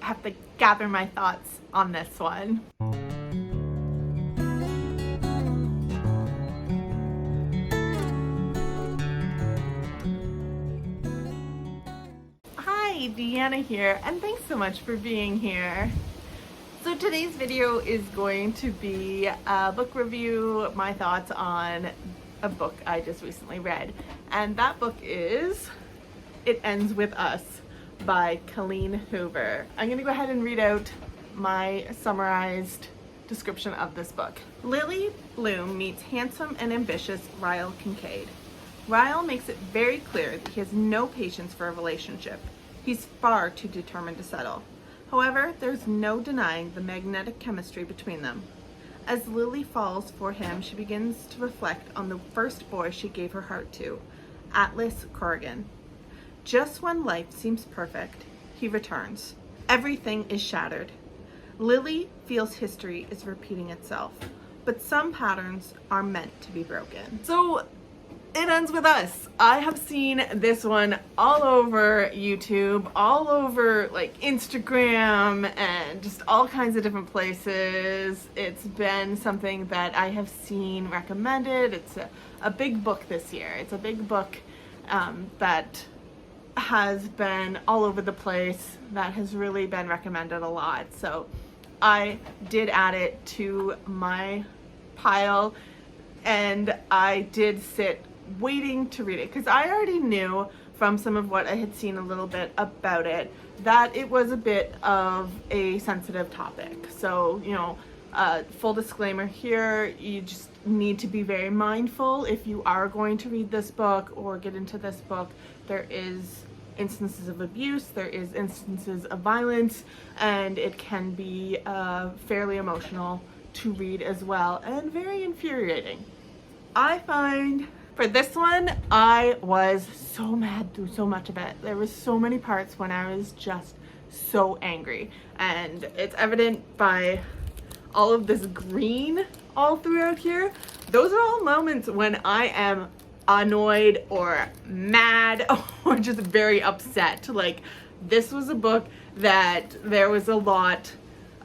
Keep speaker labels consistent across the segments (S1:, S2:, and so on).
S1: have to gather my thoughts on this one. Hi, Deanna here, and thanks so much for being here. So today's video is going to be a book review, my thoughts on a book I just recently read. And that book is It Ends With Us by Colleen Hoover. I'm going to go ahead and read out my summarized description of this book. Lily Bloom meets handsome and ambitious Ryle Kincaid. Ryle makes it very clear that he has no patience for a relationship. He's far too determined to settle. However, there's no denying the magnetic chemistry between them. As Lily falls for him, she begins to reflect on the first boy she gave her heart to, Atlas Corrigan. Just when life seems perfect, he returns. Everything is shattered. Lily feels history is repeating itself, but some patterns are meant to be broken. So, It Ends With Us. I have seen this one all over YouTube, all over like Instagram, and just all kinds of different places. It's been something that I have seen recommended. It's a big book this year. It's a big book that has been all over the place, that has really been recommended a lot. So I did add it to my pile, and I did sit waiting to read it because I already knew from some of what I had seen a little bit about it that it was a bit of a sensitive topic. So, you know, full disclaimer here, you just need to be very mindful if you are going to read this book or get into this book. There is instances of abuse, there is instances of violence, and it can be fairly emotional to read as well, and very infuriating. I find for this one, I was so mad through so much of it. There was so many parts when I was just so angry, and it's evident by all of this green all throughout here. Those are all moments when I am annoyed or mad or just very upset. Like, this was a book that there was a lot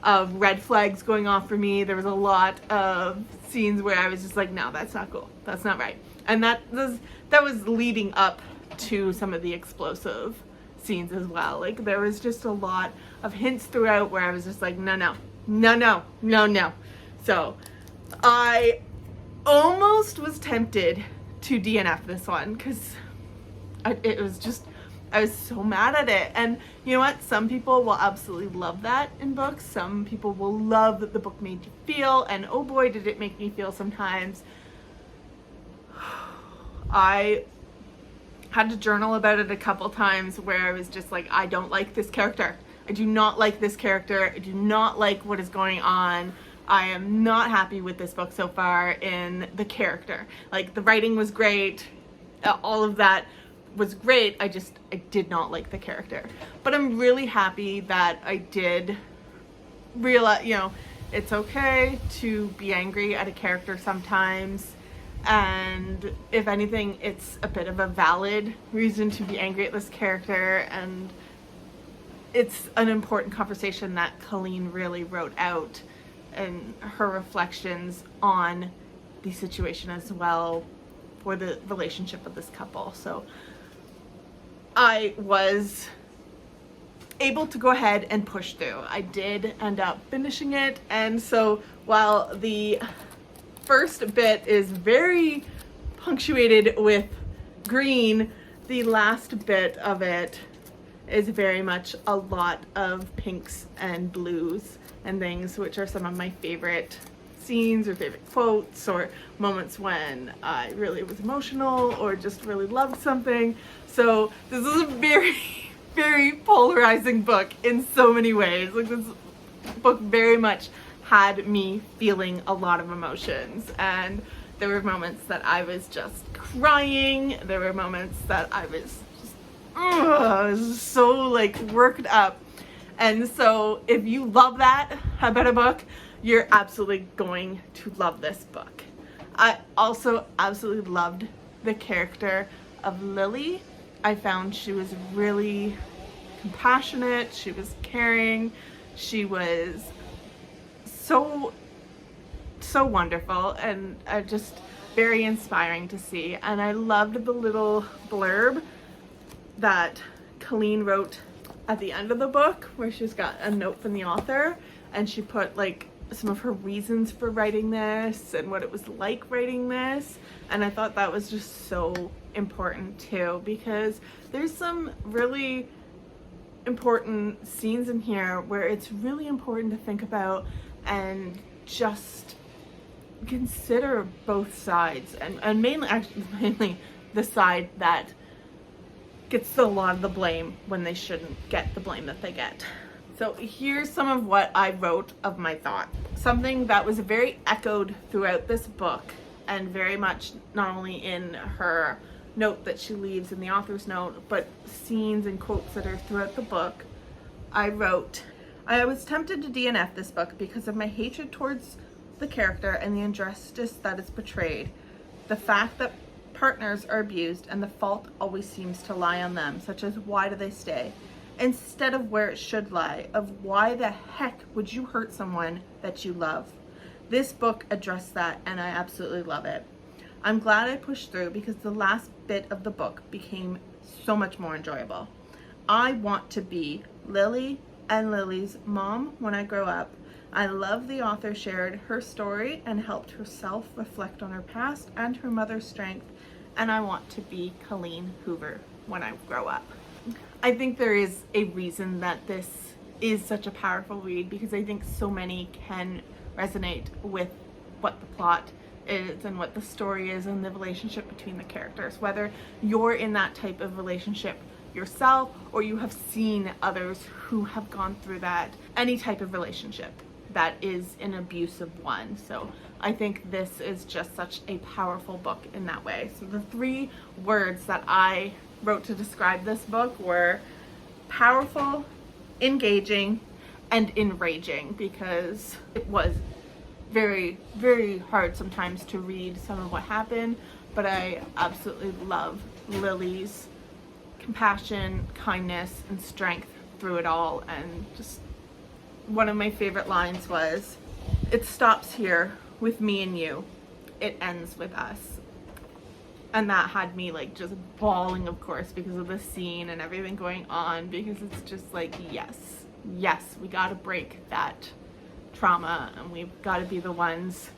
S1: of red flags going off for me. There was a lot of scenes where I was just like, no, that's not cool. That's not right. And that was leading up to some of the explosive scenes as well. Like, there was just a lot of hints throughout where I was just like, no. So I almost was tempted to DNF this one because I was so mad at it. And you know what? Some people will absolutely love that in books. Some people will love that the book made you feel, and oh boy, did it make me feel sometimes. I had to journal about it a couple times where I was just like, I don't like this character. I do not like this character. I do not like what is going on. I am not happy with this book so far in the character. Like, the writing was great. All of that was great. I did not like the character. But I'm really happy that I did realize, you know, it's okay to be angry at a character sometimes. And if anything, it's a bit of a valid reason to be angry at this character, and it's an important conversation that Colleen really wrote out and her reflections on the situation as well for the relationship of this couple. So I was able to go ahead and push through. I did end up finishing it, and so while the first bit is very punctuated with green, the last bit of it is very much a lot of pinks and blues and things, which are some of my favorite scenes or favorite quotes or moments when I really was emotional or just really loved something. So this is a very, very polarizing book in so many ways. Like, this book very much had me feeling a lot of emotions, and there were moments that I was just crying. There were moments that I was just so like worked up. And so if you love that about a book, you're absolutely going to love this book. I also absolutely loved the character of Lily. I found she was really compassionate, she was caring, she was so wonderful, and just very inspiring to see. And I loved the little blurb that Colleen wrote at the end of the book, where she's got a note from the author, and she put like some of her reasons for writing this and what it was like writing this. And I thought that was just so important too, because there's some really important scenes in here where it's really important to think about and just consider both sides, and mainly the side that gets a lot of the blame when they shouldn't get the blame that they get. So here's some of what I wrote of my thought. Something that was very echoed throughout this book, and very much not only in her note that she leaves in the author's note, but scenes and quotes that are throughout the book. I wrote, I was tempted to DNF this book because of my hatred towards the character and the injustice that is portrayed. The fact that partners are abused and the fault always seems to lie on them, such as why do they stay, instead of where it should lie, of why the heck would you hurt someone that you love. This book addressed that, and I absolutely love it. I'm glad I pushed through because the last bit of the book became so much more enjoyable. I want to be Lily and Lily's mom when I grow up. I love the author shared her story and helped herself reflect on her past and her mother's strength, and I want to be Colleen Hoover when I grow up. I think there is a reason that this is such a powerful read, because I think so many can resonate with what the plot is and what the story is and the relationship between the characters, whether you're in that type of relationship yourself or you have seen others who have gone through that, any type of relationship that is an abusive one. So I think this is just such a powerful book in that way. So the 3 words that I wrote to describe this book were powerful, engaging, and enraging, because it was very, very hard sometimes to read some of what happened, but I absolutely love Lily's compassion, kindness, and strength through it all. And just one of my favorite lines was, "It stops here with me and you. It ends with us." And that had me like just bawling, of course, because of the scene and everything going on, because it's just like, yes, we gotta break that trauma, and we've gotta be the ones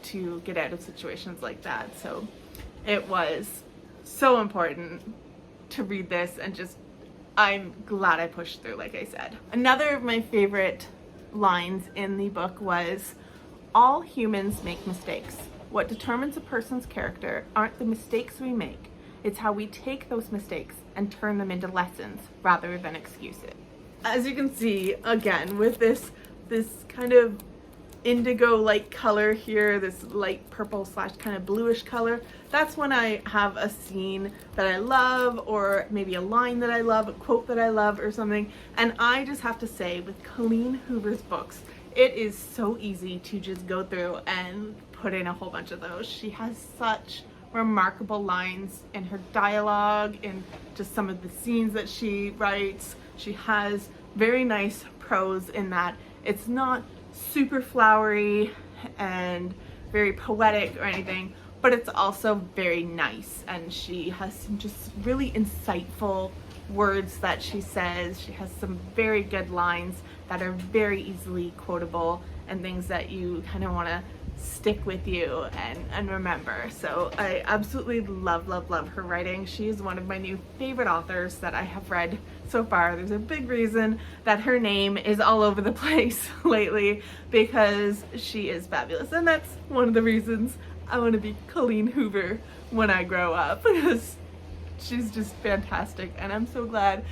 S1: to get out of situations like that. So it was so important to read this, and just I'm glad I pushed through, like I said. Another of my favorite lines in the book was, all humans make mistakes. What determines a person's character aren't the mistakes we make, it's how we take those mistakes and turn them into lessons rather than excuses. As you can see, again, with this kind of indigo-like color here, this light purple / kind of bluish color, that's when I have a scene that I love, or maybe a line that I love, a quote that I love or something. And I just have to say, with Colleen Hoover's books, it is so easy to just go through and put in a whole bunch of those. She has such remarkable lines in her dialogue, in just some of the scenes that she writes. She has very nice prose in that it's not super flowery and very poetic or anything, but it's also very nice, and she has some just really insightful words that she says. She has some very good lines that are very easily quotable, and things that you kind of want to stick with you and remember. So I absolutely love her writing. She is one of my new favorite authors that I have read so far. There's a big reason that her name is all over the place lately, because she is fabulous, and that's one of the reasons I want to be Colleen Hoover when I grow up, because she's just fantastic. And I'm so glad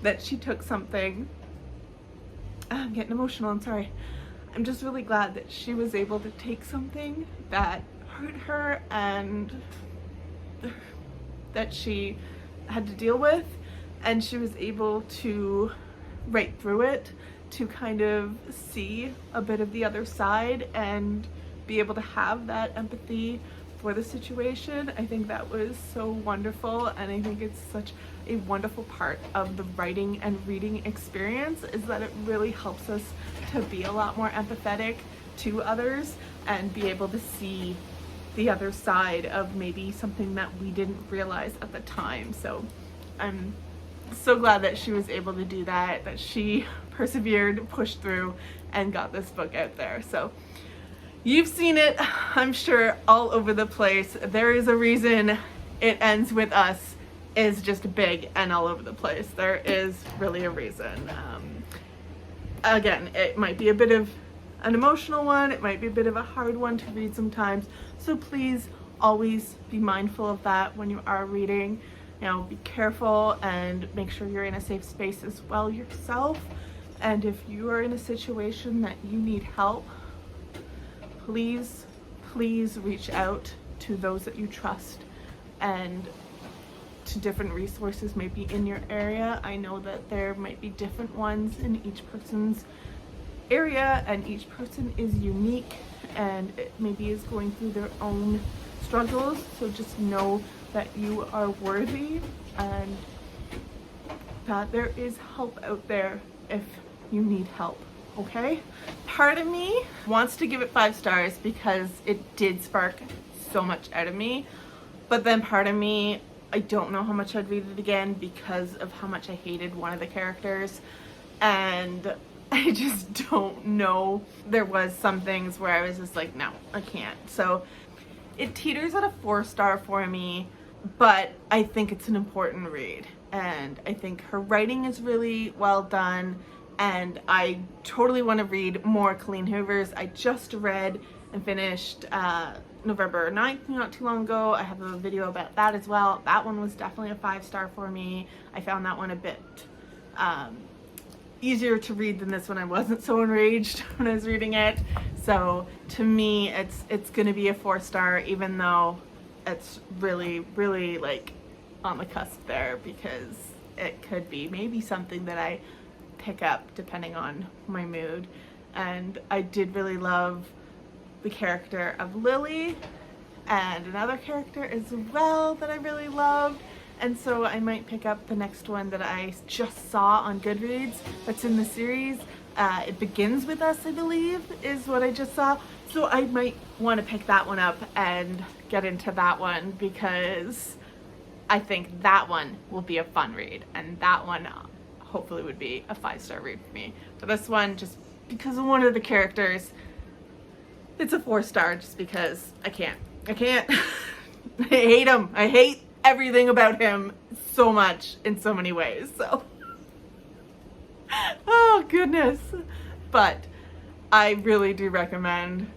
S1: that she took something, I'm getting emotional, I'm sorry. I'm just really glad that she was able to take something that hurt her and that she had to deal with, and she was able to write through it, to kind of see a bit of the other side and be able to have that empathy for the situation. I think that was so wonderful, and I think it's such a wonderful part of the writing and reading experience, is that it really helps us to be a lot more empathetic to others and be able to see the other side of maybe something that we didn't realize at the time. So I'm so glad that she was able to do that, that she persevered, pushed through, and got this book out there. So you've seen it, I'm sure, all over the place. There is a reason It Ends With Us is just big and all over the place. There is really a reason. Again, it might be a bit of an emotional one, it might be a bit of a hard one to read sometimes, so please always be mindful of that when you are reading. You know, be careful and make sure you're in a safe space as well yourself. And if you are in a situation that you need help, please reach out to those that you trust and to different resources maybe in your area. I know that there might be different ones in each person's area, and each person is unique and it maybe is going through their own struggles. So just know that you are worthy and that there is help out there if you need help, okay? Part of me wants to give it 5 stars because it did spark so much out of me, but then part of me, I don't know how much I'd read it again because of how much I hated one of the characters, and I just don't know. There was some things where I was just like, no, I can't. So it teeters at a 4-star for me, but I think it's an important read, and I think her writing is really well done, and I totally want to read more Colleen Hoover's. I just read and finished November 9th not too long ago. I have a video about that as well. That one was definitely a 5-star for me. I found that one a bit easier to read than this one. I wasn't so enraged when I was reading it. So to me, it's gonna be a 4-star, even though it's really like on the cusp there, because it could be maybe something that I pick up depending on my mood. And I did really love the character of Lily, and another character as well that I really loved. And so I might pick up the next one that I just saw on Goodreads that's in the series. It Begins With Us, I believe, is what I just saw. So I might want to pick that one up and get into that one, because I think that one will be a fun read, and that one hopefully would be a 5-star read for me. But this one, just because of one of the characters, it's a 4-star just because I can't. I hate him. I hate everything about him so much in so many ways. So oh goodness. But I really do recommend,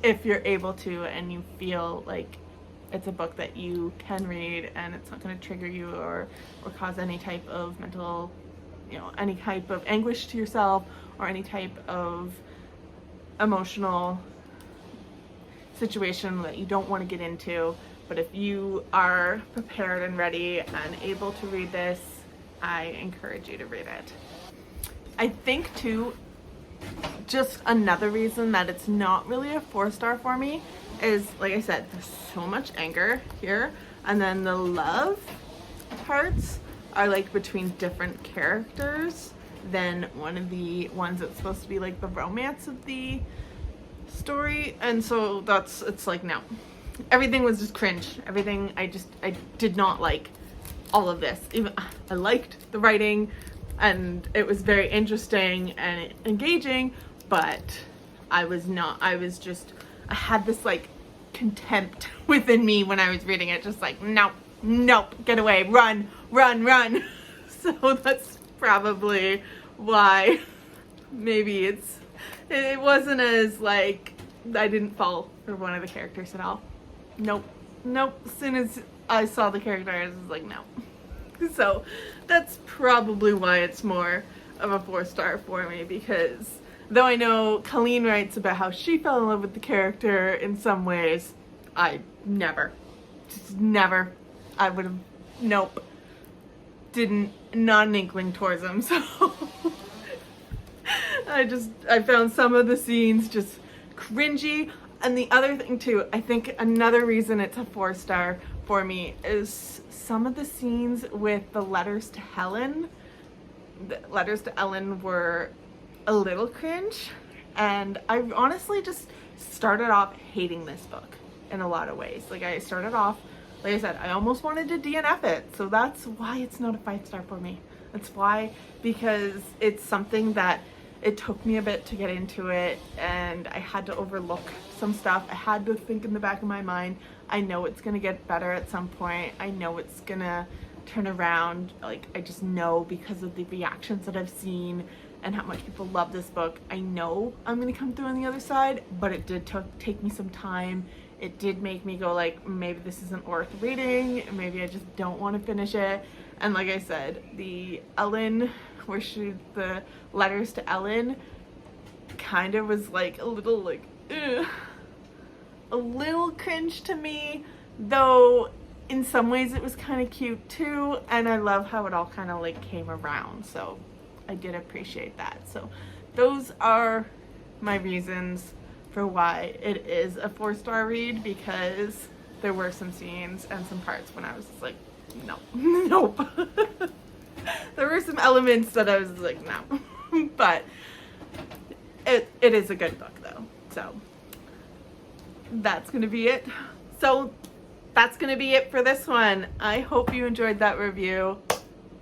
S1: if you're able to and you feel like it's a book that you can read and it's not going to trigger you or cause any type of mental, any type of anguish to yourself or any type of emotional situation that you don't want to get into. But if you are prepared and ready and able to read this, I encourage you to read it. I think too, just another reason that it's not really a 4-star for me is, like I said, there's so much anger here, and then the love parts are like between different characters than one of the ones that's supposed to be like the romance of the story. And so it's like, no, everything was just cringe. Everything, I did not like all of this. Even I liked the writing and it was very interesting and engaging, but I had this like contempt within me when I was reading it, just like, nope, get away, run. So that's probably why maybe it wasn't as like, I didn't fall for one of the characters at all. Nope. As soon as I saw the character, I was like, no. So that's probably why it's more of a 4-star for me, because though I know Colleen writes about how she fell in love with the character in some ways, I never. I would have, nope. Not an inkling towards him, so I found some of the scenes just cringy. And the other thing too, I think another reason it's a 4-star for me is some of the scenes with the letters to Helen. The letters to Ellen were a little cringe, and I honestly just started off hating this book in a lot of ways. Like I started off, like I said, I almost wanted to DNF it, so that's why it's not a 5-star for me. That's why, because it's something that it took me a bit to get into it, and I had to overlook some stuff. I had to think in the back of my mind, I know it's gonna get better at some point. I know it's gonna turn around. Like, I just know because of the reactions that I've seen and how much people love this book. I know I'm gonna come through on the other side, but it did take me some time. It did make me go like, maybe this isn't worth reading. Maybe I just don't want to finish it. And like I said, the Ellen, the letters to Ellen kind of was like a little like, ugh, a little cringe to me, though in some ways it was kind of cute too, and I love how it all kind of like came around, so I did appreciate that. So those are my reasons for why it is a 4-star read, because there were some scenes and some parts when I was just like, no, nope. There were some elements that I was like, no. But it is a good book though. So that's gonna be it. So that's gonna be it for this one. I hope you enjoyed that review.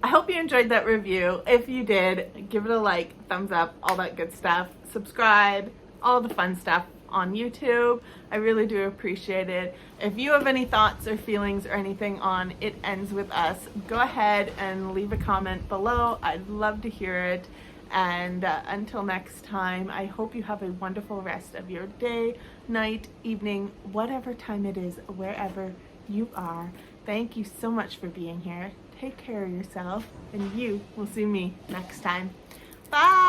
S1: If you did, give it a like, thumbs up, all that good stuff. Subscribe, all the fun stuff on YouTube. I really do appreciate it. If you have any thoughts or feelings or anything on It Ends With Us, go ahead and leave a comment below. I'd love to hear it. And until next time, I hope you have a wonderful rest of your day, night, evening, whatever time it is, wherever you are. Thank you so much for being here. Take care of yourself, and you will see me next time. Bye!